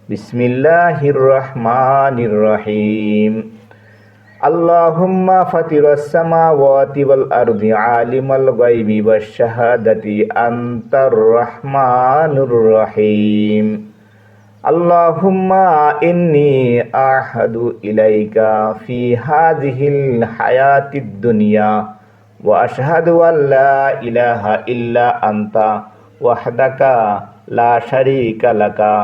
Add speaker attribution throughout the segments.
Speaker 1: বিসমিল্লাহির রহমানির রহিম। আল্লাহুম্মা ফাতিরাস সামাওয়াতি ওয়াল আরদি আলিমাল গায়বি ওয়াশ শাহাদাতি আনতার রহমানুর রহিম। আল্লাহুম্মা ইন্নী আহাদু ইলাইকা ফি হাযিহিল হায়াতিদ দুনিয়া ওয়া আশহাদু আল্লা ইলাহা ইল্লা আনতা ওয়াহদাকা লা শারীকা লাকা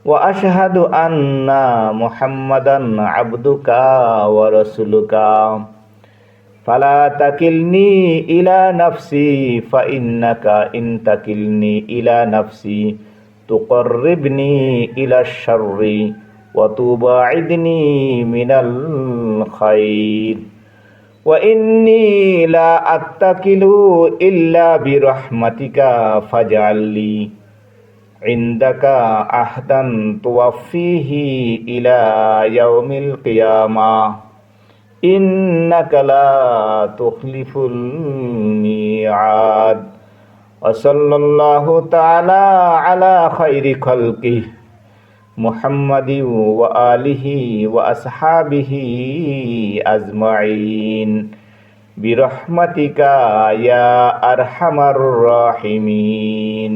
Speaker 1: ওয়া আশহাদু আন্না মুহাম্মাদান আবদুকা ওয়া রাসূলুকা ফালা তাকিলনি ইলা নাফসি ফা ইন্নাকা ইন তাকিলনি ইলা নাফসি তুকররিবনি ইলা শাররি ওয়া তুবাইদনি মিনাল খাইর ওয়া ইন্নী লা আত্তাকিলু ইল্লা বিরহমাতিকা ফাজআললি ইনদাকা আহদান তুওয়াফিহি ইলা ইয়াউমিল কিয়ামাহ ইন্নাকা লা তুখলিফুল মিআদ। ওয়া সাল্লাল্লাহু তাআলা আলা খাইরি খালকিহি মুহাম্মাদিন ওয়া আলিহি ওয়া আসহাবিহি আজমাইন বিরহমাতিকা ইয়া আরহামার রাহিমিন।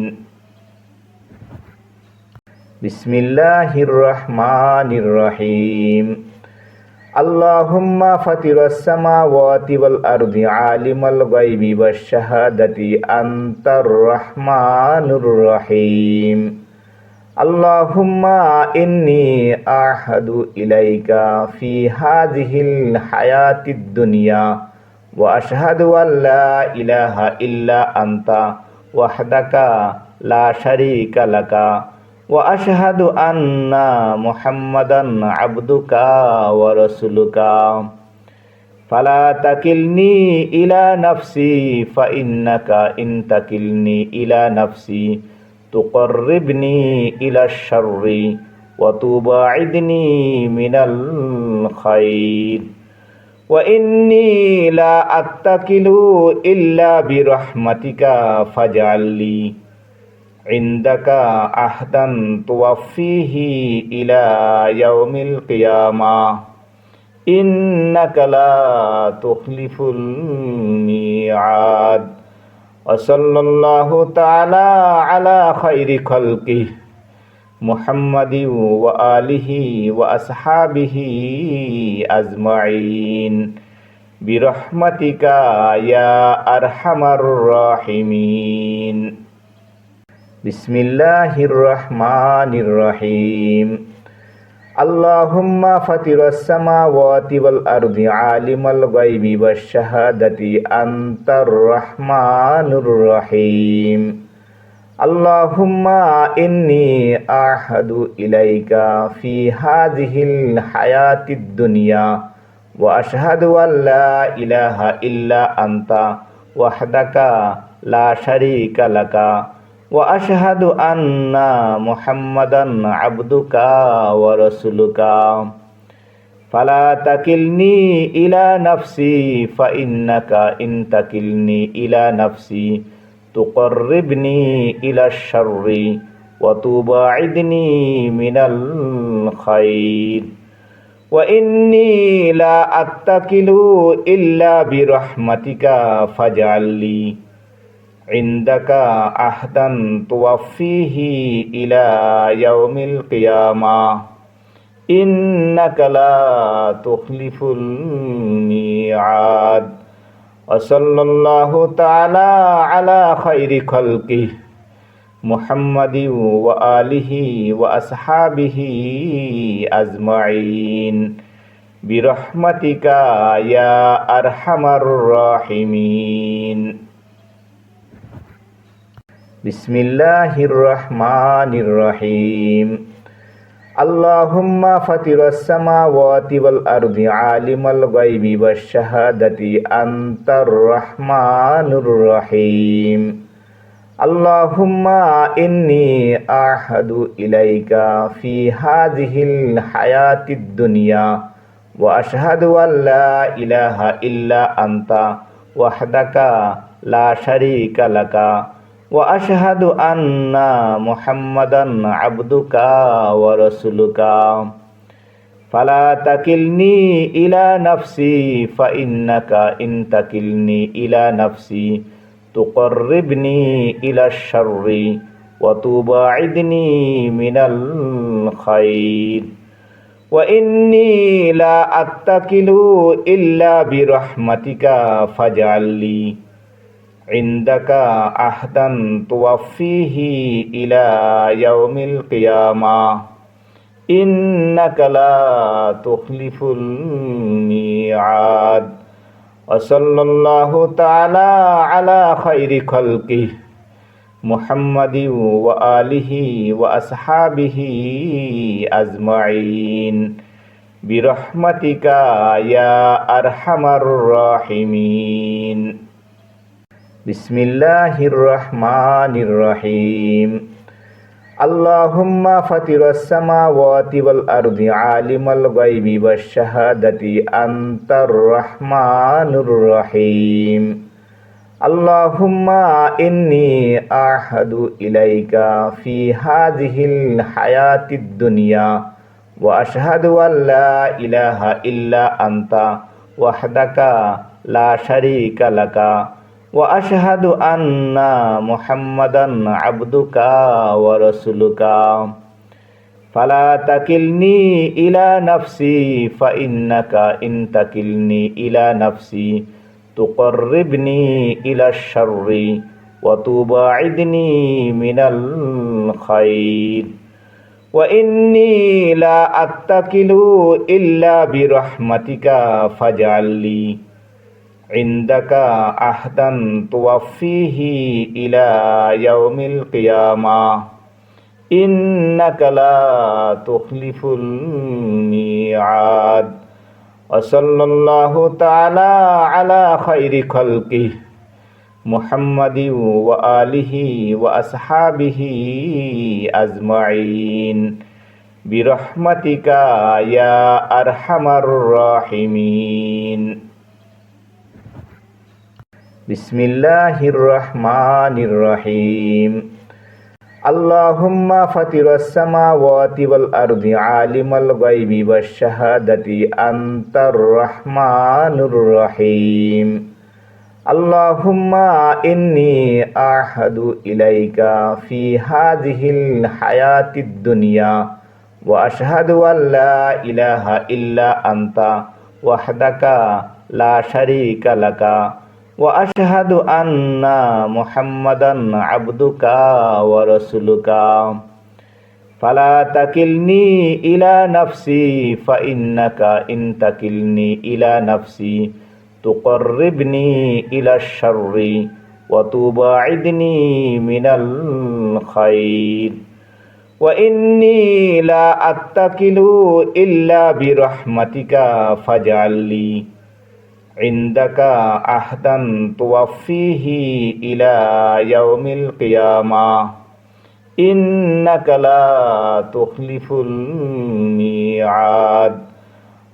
Speaker 1: বিসমিল্লাহির রহমানির রহিম। আল্লাহুম্মা ফাতিরাস সামাওয়াতি ওয়াল আরদি আলিমাল গায়বি ওয়াশ শাহাদাতি আনতার রহমানুর রহিম। আল্লাহুম্মা ইন্নী আহাদু ইলাইকা ফি হাযিহিল হায়াতিদ দুনিয়া ওয়া আশহাদু আল্লা ইলাহা ইল্লা আনতা ওয়াহদাকা লা শারীকা লাকা ওয়া আশহাদু আন্না মুহাম্মাদান আবদুকা ওয়া রাসূলুকা ফালা তাকিলনি ইলা নাফসি ফা ইন্নাকা ইন তাকিলনি ইলা নাফসি তুকররিবনি ইলা শাররি ওয়া তুবাইদনি মিনাল খাইর ওয়া ইন্নী লা আত্তাকিলু ইল্লা বিরহমাতিকা ফাজআললি ইনদাকা আহদান তুওয়াফিহি ইলা ইয়াউমিল কিয়ামাহ ইন্নাকা লা তুখলিফুল মিআদ। ওয়া সাল্লাল্লাহু তাআলা আলা খাইরি খালকিহি মুহাম্মাদিন ওয়া আলিহি ওয়া আসহাবিহি আজমাইন বিরহমাতিকা ইয়া আরহামার রাহিমিন। বিসমিল্লাহির রহমানির রহিম। আল্লাহুম্মা ফাতিরাস সামাওয়াতি ওয়াল আরদি আলিমাল গায়বি ওয়াশ শাহাদাতি আনতার রহমানুর রহিম। আল্লাহুম্মা ইন্নী আহাদু ইলাইকা ফি হাযিহিল হায়াতিদ দুনিয়া ওয়া আশহাদু আল্লা ইলাহা ইল্লা আনতা ওয়াহদাকা লা শারীকা লাকা ওয়া আশহাদু আন্না মুহাম্মাদান আবদুকা ওয়া রাসূলুকা ফালা তাকিলনি ইলা নাফসি ফা ইন্নাকা ইন তাকিলনি ইলা নাফসি তুকররিবনি ইলা শাররি ওয়া তুবাইদনি মিনাল খাইর ওয়া ইন্নী লা আত্তাকিলু ইল্লা বিরহমাতিকা ফাজআললি ইনদাকা আহদান তুওয়াফিহি ইলা ইয়াউমিল কিয়ামাহ ইন্নাকা লা তুখলিফুল মিআদ। ওয়া সাল্লাল্লাহু তাআলা আলা খাইরি খালকিহি মুহাম্মাদিন ওয়া আলিহি ওয়া আসহাবিহি আজমাইন বিরহমাতিকা ইয়া আরহামার রাহিমিন। বিসমিল্লাহির রহমানির রহিম। আল্লাহুম্মা ফাতিরাস সামাওয়াতি ওয়াল আরদি আলিমাল গায়বি ওয়াশ শাহাদাতি আনতার রহমানুর রহিম। আল্লাহুম্মা ইন্নী আহাদু ইলাইকা ফি হাযিহিল হায়াতিদ দুনিয়া ওয়া আশহাদু আল্লা ইলাহা ইল্লা আনতা ওয়াহদাকা লা শারীকা লাকা وأشهد أن محمدا عبدك ورسولك فلا تكلني إلى نفسي فإنك إن تكلني إلى نفسي تقربني إلى الشر وتباعدني من الخير وإني لا أتكل إلا برحمتك فاجعل لي عندك عهدا توفيه إلى يوم القيامة إنك لا تخلف الميعاد وصلى الله تعالى على خير خلقه محمد وآله وأصحابه أجمعين برحمتك يا أرحم الراحمين بسم الله الرحمن الرحيم اللهم فاطر السماوات والأرض عالم الغيب والشهادة أنت الرحمن الرحيم اللهم إني أعهد إليك في هذه الحياة الدنيا وأشهد أن لا إله إلا أنت وحدك لا شريك لك وأشهد أن محمدا عبدك ورسولك فلا تكلني إلى نفسي فإنك إن تكلني إلى نفسي تقربني إلى الشر وتباعدني من الخير وإني لا أتكل إلا برحمتك فاجعل لي عندك عهدا توفيه إلى يوم القيامة إنك لا تخلف الميعاد وصلى الله تعالى على خير خلقه محمد وآله وأصحابه أجمعين برحمتك يا أرحم الراحمين بسم الله الرحمن الرحيم اللهم فاطر السماوات والأرض عالم الغيب والشهادة أنت الرحمن الرحيم اللهم إني أعهد إليك في هذه الحياة الدنيا وأشهد أن لا إله إلا أنت وحدك لا شريك لك وأشهد أن محمدا عبدك ورسولك فلا تكلني إلى نفسي فإنك إن تكلني إلى نفسي تقربني إلى الشر وتباعدني من الخير وإني لا أتكل إلا برحمتك فاجعل لي عندك عهدا توفيه إلى يوم القيامة إنك لا تخلف الميعاد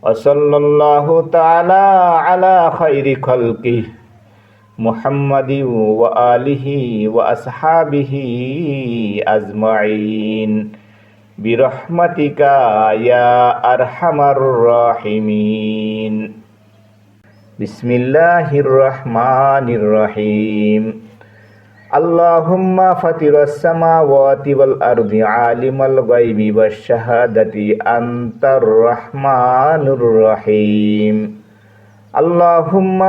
Speaker 1: وصلى الله تعالى على خير خلقه محمد وآله وأصحابه أجمعين برحمتك يا أرحم الراحمين بسم الله الرحمن الرحيم اللهم فاطر السماوات والأرض عالم الغيب والشهادة أنت الرحمن الرحيم اللهم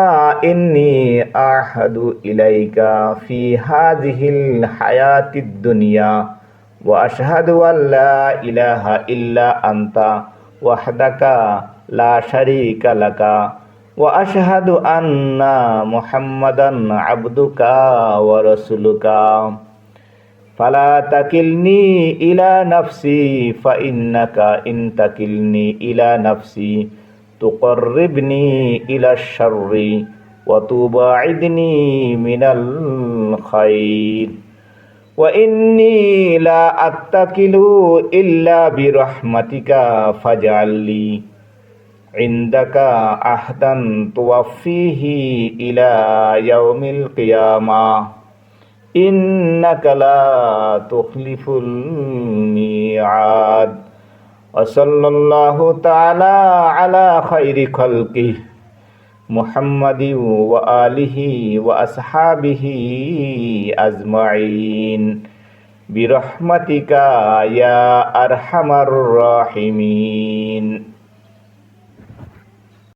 Speaker 1: إني أعهد إليك في هذه الحياة الدنيا وأشهد أن لا إله إلا أنت وحدك لا شريك لك وأشهد أن محمدا عبدك ورسولك فلا تكلني إلى نفسي فإنك إن تكلني إلى نفسي تقربني إلى الشر وتباعدني من الخير وإني لا أتكل إلا برحمتك فاجعل لي عندك عهدا توفيه إلى يوم القيامة إنك لا تخلف الميعاد وصلى الله تعالى على خير خلقه محمد وآله وأصحابه أجمعين برحمتك يا أرحم الراحمين